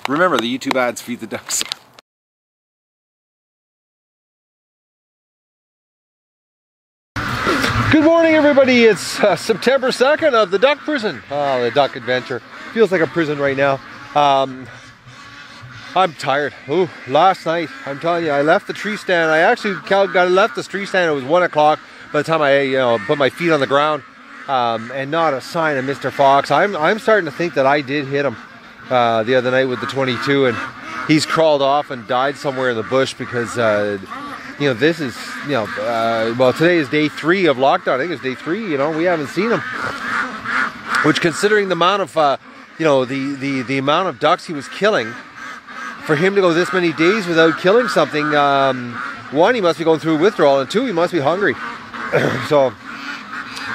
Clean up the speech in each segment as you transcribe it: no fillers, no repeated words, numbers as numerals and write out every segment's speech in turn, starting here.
Remember, the YouTube ads feed the ducks. Good morning, everybody. It's September 2nd of the duck prison. Oh, the duck adventure. Feels like a prison right now. I'm tired. Ooh, last night, I'm telling you, I left the tree stand. I actually left the tree stand. It was 1 o'clock by the time I put my feet on the ground. And not a sign of Mr. Fox. I'm starting to think that I did hit him the other night with the 22, and he's crawled off and died somewhere in the bush because this is well, today is day 3 of lockdown. I think it's day 3. We haven't seen him, which, considering the amount of the amount of ducks he was killing, for him to go this many days without killing something, 1, he must be going through withdrawal, and 2, he must be hungry. So.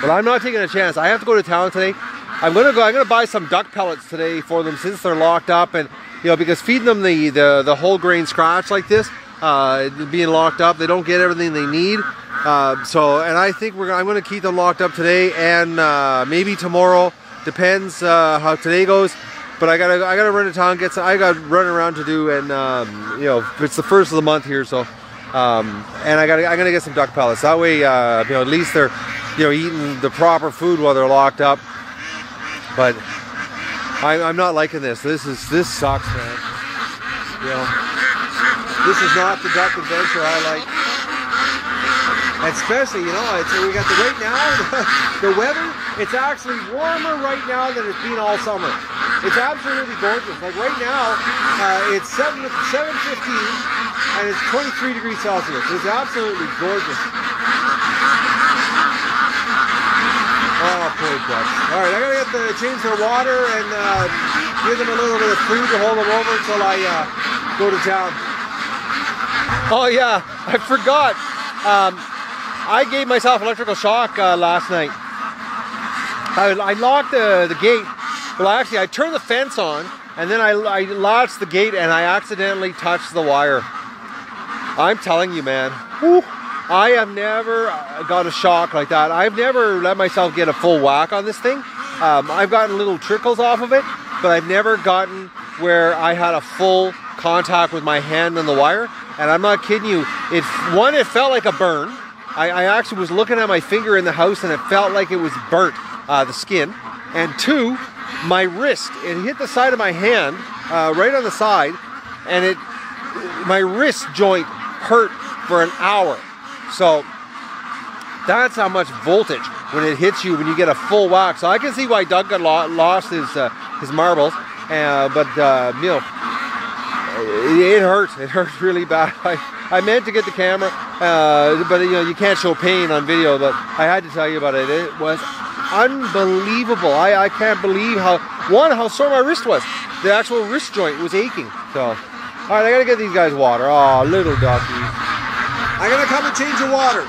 But I'm not taking a chance. I have to go to town today. I'm gonna buy some duck pellets today for them, since they're locked up, and because feeding them the whole grain scratch like this, being locked up, they don't get everything they need. And I think I'm gonna keep them locked up today and maybe tomorrow. Depends how today goes. But I gotta run to town, I got running around to do, and it's the first of the month here, so and I'm gonna get some duck pellets. That way, at least they're eating the proper food while they're locked up. But I'm not liking this. This sucks, man. This is not the duck adventure I like. And especially, we got right now, the weather, it's actually warmer right now than it's been all summer. It's absolutely gorgeous. Like right now, it's 7:15 and it's 23 degrees Celsius. It's absolutely gorgeous. Oh, poor ducks. Alright, I gotta change their water and give them a little bit of food to hold them over until I go to town. Oh yeah, I forgot. I gave myself electrical shock last night. I locked the gate. Well, actually, I turned the fence on, and then I latched the gate, and I accidentally touched the wire. I'm telling you, man. Whew. I have never got a shock like that. I've never let myself get a full whack on this thing. I've gotten little trickles off of it, but I've never gotten where I had a full contact with my hand on the wire. And I'm not kidding you. It felt like a burn. I actually was looking at my finger in the house, and it felt like it was burnt, the skin. And 2, my wrist. It hit the side of my hand, right on the side, and my wrist joint hurt for an hour. So that's how much voltage when it hits you when you get a full whack. So I can see why Doug got lost his marbles, but it hurt. It hurt really bad. I meant to get the camera, but you can't show pain on video. But I had to tell you about it. It was unbelievable. I can't believe how sore my wrist was. The actual wrist joint was aching. So, all right, I gotta get these guys water. Oh, little duckies. I'm gonna come and change the water.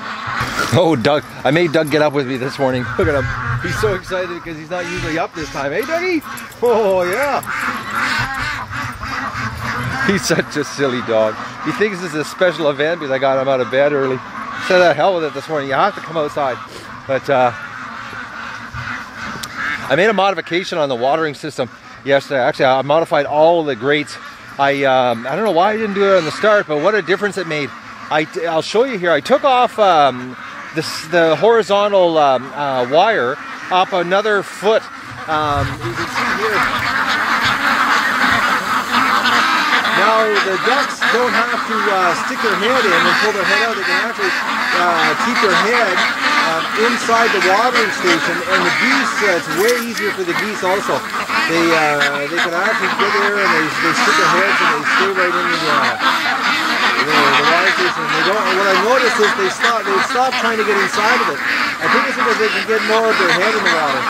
Oh, Doug. I made Doug get up with me this morning. Look at him. He's so excited because he's not usually up this time. Hey, Dougie? Oh, yeah. He's such a silly dog. He thinks this is a special event because I got him out of bed early. Said the hell with it this morning. You have to come outside. But I made a modification on the watering system yesterday. Actually, I modified all of the grates. I don't know why I didn't do it on the start, but what a difference it made. I'll show you here. I took off the horizontal wire up another foot. You can see here. Now the ducks don't have to stick their head in and pull their head out. They can actually keep their head inside the watering station. And the geese, it's way easier for the geese also. They can actually get there and they stick their heads and they stay right in the water station. What I noticed is they stop trying to get inside of it. I think it's because they can get more of their head in the water.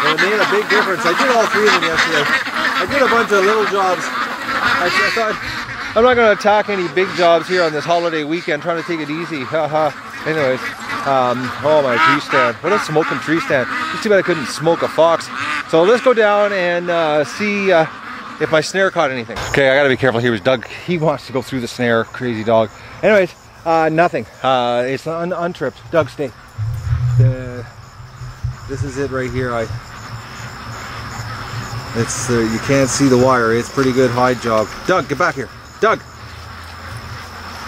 And it made a big difference. I did all 3 of them yesterday. I did a bunch of little jobs. I thought, I'm not going to attack any big jobs here on this holiday weekend, trying to take it easy. Anyways, oh, my tree stand. What a smoking tree stand. It's too bad I couldn't smoke a fox. So let's go down and see if my snare caught anything. Okay, I gotta be careful here with Doug. He wants to go through the snare, crazy dog. Anyways, nothing. It's untripped. Doug, stay. This is it right here. It's you can't see the wire. It's pretty good hide job. Doug, get back here. Doug.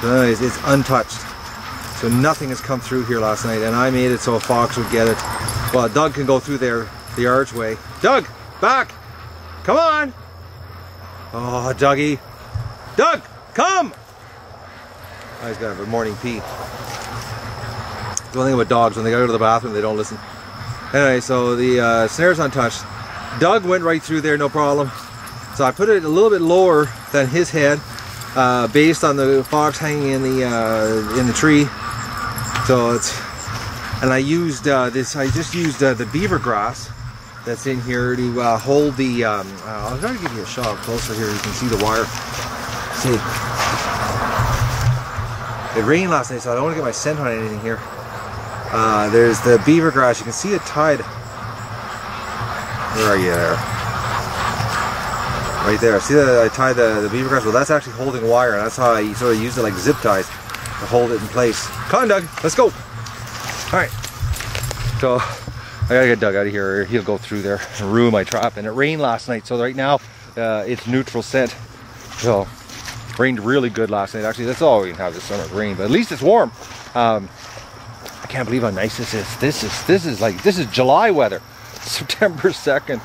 It's untouched. So nothing has come through here last night, and I made it so a fox would get it. Well, Doug can go through there, the archway. Doug, back! Come on! Oh, Dougie. Doug, come! Oh, he's gonna have a morning pee. The one thing about dogs, when they go to the bathroom, they don't listen. Anyway, so the snare's untouched. Doug went right through there, no problem. So I put it a little bit lower than his head, based on the fox hanging in the tree. So it's, and I used this. I just used the beaver grass that's in here to hold the. I'll try to give you a shot closer here. You can see the wire. See, it rained last night, so I don't want to get my scent on anything here. There's the beaver grass. You can see it tied. Where are you there? Right there. See that I tied the beaver grass? Well, that's actually holding wire, and that's how I sort of used it like zip ties to hold it in place. Come on, Doug. Let's go. Alright. So, I gotta get Doug out of here. He'll go through there and ruin my trap. And it rained last night, so right now it's neutral scent. So, it rained really good last night. Actually, that's all we can have this summer, rain. But at least it's warm. I can't believe how nice this is. This is July weather. September 2nd.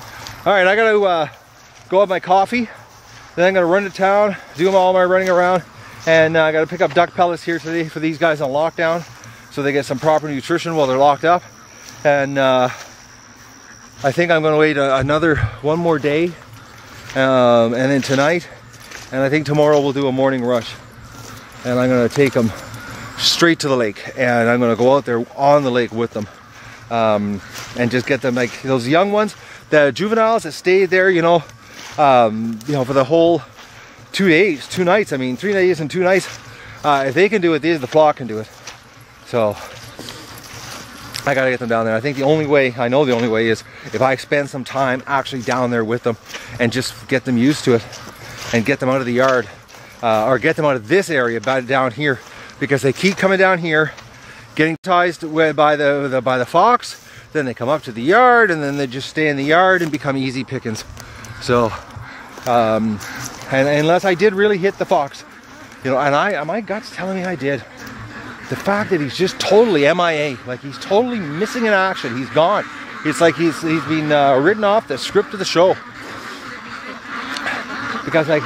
Alright, I gotta go have my coffee. Then I'm gonna run to town, do all my running around, and I gotta pick up duck pellets here today for these guys on lockdown, so they get some proper nutrition while they're locked up. And I think I'm gonna wait one more day, and then tonight, and I think tomorrow we'll do a morning rush, and I'm gonna take them straight to the lake, and I'm gonna go out there on the lake with them. And just get them, like those young ones, the juveniles that stayed there, you know, for the whole 2 days, 2 nights. I mean, 3 days and 2 nights. If they can do it, the flock can do it. So I gotta get them down there. I think the only way, I know the only way, is if I spend some time actually down there with them and just get them used to it and get them out of the yard, or get them out of this area down here, because they keep coming down here, getting enticed by the fox. Then they come up to the yard, and then they just stay in the yard and become easy pickings. So, and unless I did really hit the fox, you know, and my gut's telling me I did. The fact that he's just totally MIA, like he's totally missing in action. He's gone. It's like he's been written off the script of the show. Because like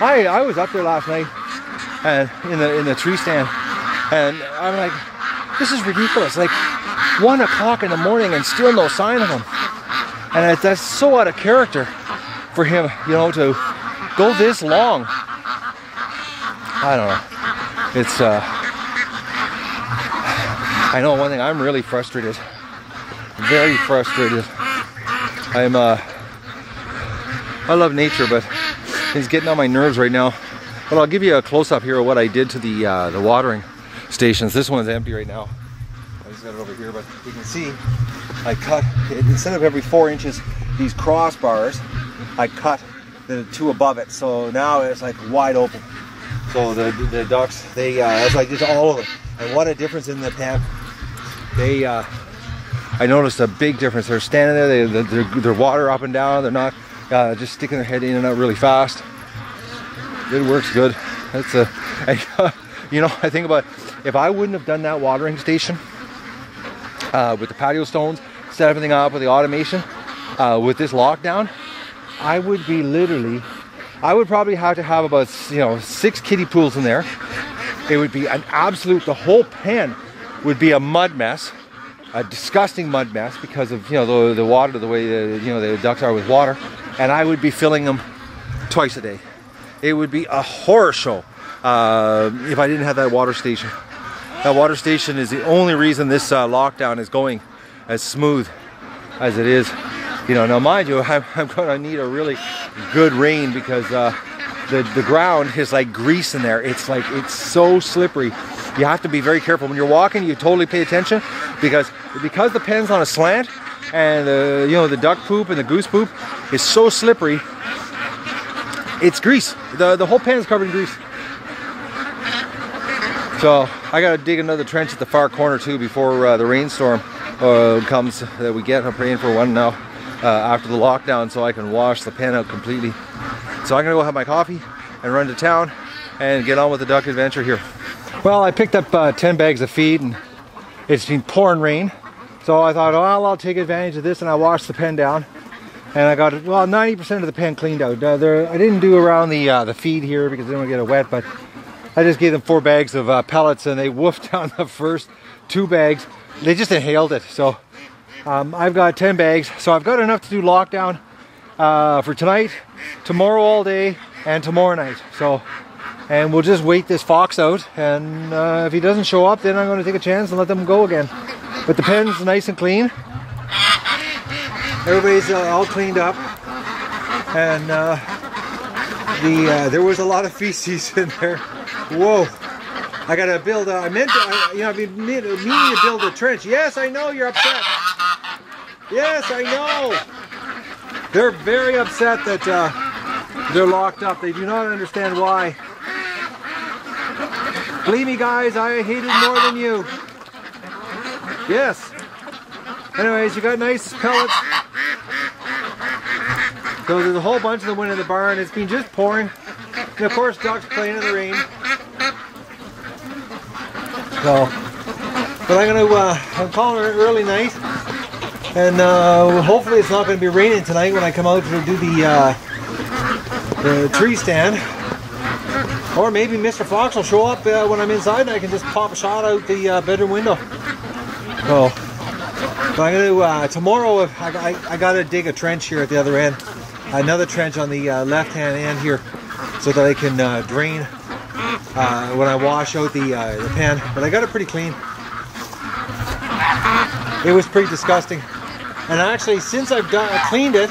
I was up there last night and in the tree stand, and I'm like, this is ridiculous. Like 1 o'clock in the morning and still no sign of him. And that's so out of character for him, you know, to go this long. I don't know. It's I know one thing, I'm really frustrated. Very frustrated. I love nature, but it's getting on my nerves right now. But I'll give you a close-up here of what I did to the watering stations. This one's empty right now. I just got it over here, but you can see I cut, instead of every 4 inches, these crossbars, I cut the 2 above it. So now it's like wide open. So the ducks, they, it's like just all of them. And what a difference in the pen. They, I noticed a big difference. They're standing there, they're water up and down. They're not just sticking their head in and out really fast. It works good. It's you know, I think about, if I wouldn't have done that watering station with the patio stones, set everything up with the automation, with this lockdown, I would be literally, I would probably have to have about, you know, 6 kiddie pools in there. It would be an absolute, the whole pen would be a mud mess, a disgusting mud mess, because of, you know, the water, the way you know, the ducks are with water, and I would be filling them twice a day. It would be a horror show if I didn't have that water station. That water station is the only reason this lockdown is going as smooth as it is. You know, now mind you, I'm going to need a really good rain, because the ground is like grease in there. It's like, it's so slippery. You have to be very careful when you're walking. You totally pay attention, because the pen's on a slant, and you know, the duck poop and the goose poop is so slippery. It's grease. The whole pen is covered in grease. So I gotta dig another trench at the far corner too before the rainstorm comes that we get. I'm praying for one now. after the lockdown so I can wash the pen out completely. So I'm gonna go have my coffee and run to town and get on with the duck adventure here. Well, I picked up 10 bags of feed and it's been pouring rain. So I thought, well, I'll take advantage of this, and I washed the pen down. And I got, well, 90% of the pen cleaned out. I didn't do around the feed here because I didn't want to get it wet, but I just gave them 4 bags of pellets, and they woofed down the first 2 bags. They just inhaled it. So I've got 10 bags. So I've got enough to do lockdown for tonight, tomorrow all day, and tomorrow night. So, and we'll just wait this fox out, and if he doesn't show up, then I'm going to take a chance and let them go again. But the pen's nice and clean. Everybody's all cleaned up, and there was a lot of feces in there. Whoa! I gotta build. I meant to. I've been meaning to build a trench. Yes, I know you're upset. Yes, I know. They're very upset that they're locked up. They do not understand why. Believe me, guys, I hate it more than you. Yes. Anyways, you got nice pellets. So there's a whole bunch of them went in the barn. It's been just pouring. And of course, ducks playing in the rain. So, but I'm calling it an early night. And hopefully it's not going to be raining tonight when I come out to do the tree stand. Or maybe Mr. Fox will show up when I'm inside and I can just pop a shot out the bedroom window. So, but I'm going to, tomorrow I got to dig a trench here at the other end. Another trench on the left-hand end here so that I can drain when I wash out the pen. But I got it pretty clean. It was pretty disgusting. And actually, since I've cleaned it,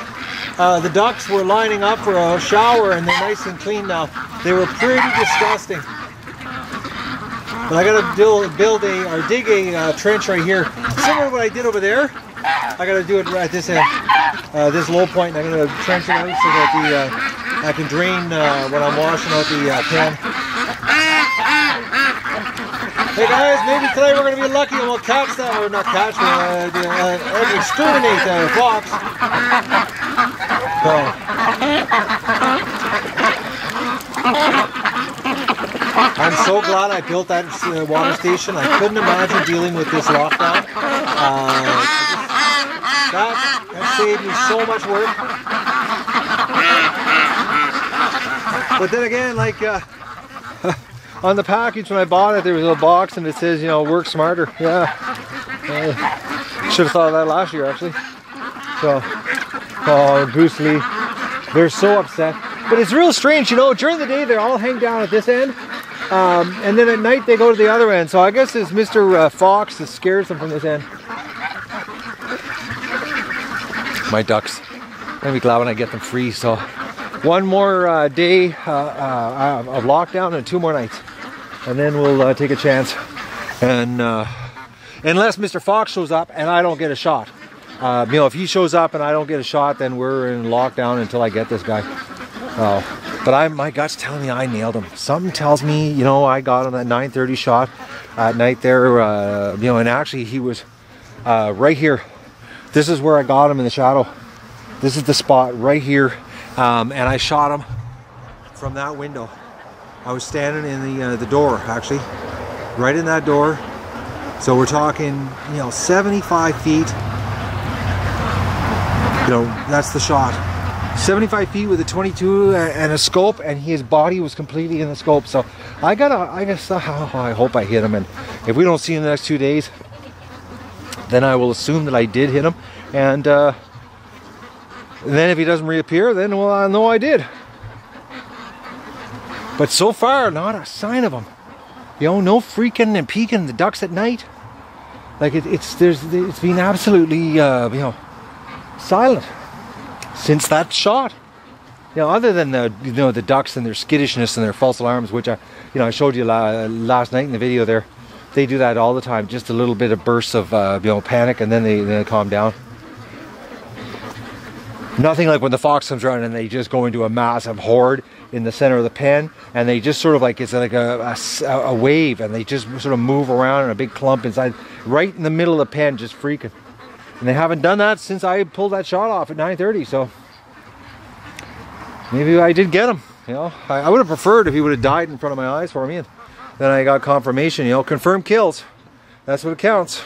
the ducks were lining up for a shower and they're nice and clean now. They were pretty disgusting. But I gotta dig a trench right here. Similar to what I did over there. I gotta do it right at this end, this low point. I'm gonna trench it out so that I can drain when I'm washing out the pen. Hey guys, maybe today we're gonna be lucky and we'll catch that, or not catch, exterminate the fox. I'm so glad I built that water station. I couldn't imagine dealing with this lockdown. That saved me so much work. But then again, like on the package when I bought it, there was a box and it says, you know, work smarter. Yeah, should have thought of that last year actually. So, oh, Goose Lee, they're so upset. But it's real strange, you know, during the day they all hang down at this end, and then at night they go to the other end. So I guess it's Mr. Fox that scares them from this end. My ducks, I'm gonna be glad when I get them free. So one more day of lockdown and 2 more nights, and then we'll take a chance. And unless Mr. Fox shows up and I don't get a shot, you know, if he shows up and I don't get a shot, then we're in lockdown until I get this guy. But my gut's telling me I nailed him. Something tells me, you know, I got him that 9:30 shot at night there, you know, and actually he was right here. This is where I got him in the shadow. This is the spot right here, and I shot him from that window. I was standing in the door, actually, right in that door. So we're talking, you know, 75 feet. You know, that's the shot. 75 feet with a 22 and a scope, and his body was completely in the scope. So I hope I hit him, and if we don't see him in the next 2 days, then I will assume that I did hit him, and then if he doesn't reappear, then well, I'll know I did. But so far, not a sign of him. You know, no freaking and peeking the ducks at night. Like it's been absolutely you know, silent since that shot. You know, other than the ducks and their skittishness and their false alarms, which I showed you last night in the video there. They do that all the time, just a little bit of bursts of you know, panic, and then they calm down. Nothing like when the fox comes around and they just go into a massive horde in the center of the pen, and they just sort of like, it's like a wave, and they just sort of move around in a big clump inside, right in the middle of the pen, just freaking. And they haven't done that since I pulled that shot off at 9:30. So maybe I did get him. You know, I would have preferred if he would have died in front of my eyes for me, and then I got confirmation. You know, confirmed kills. That's what counts.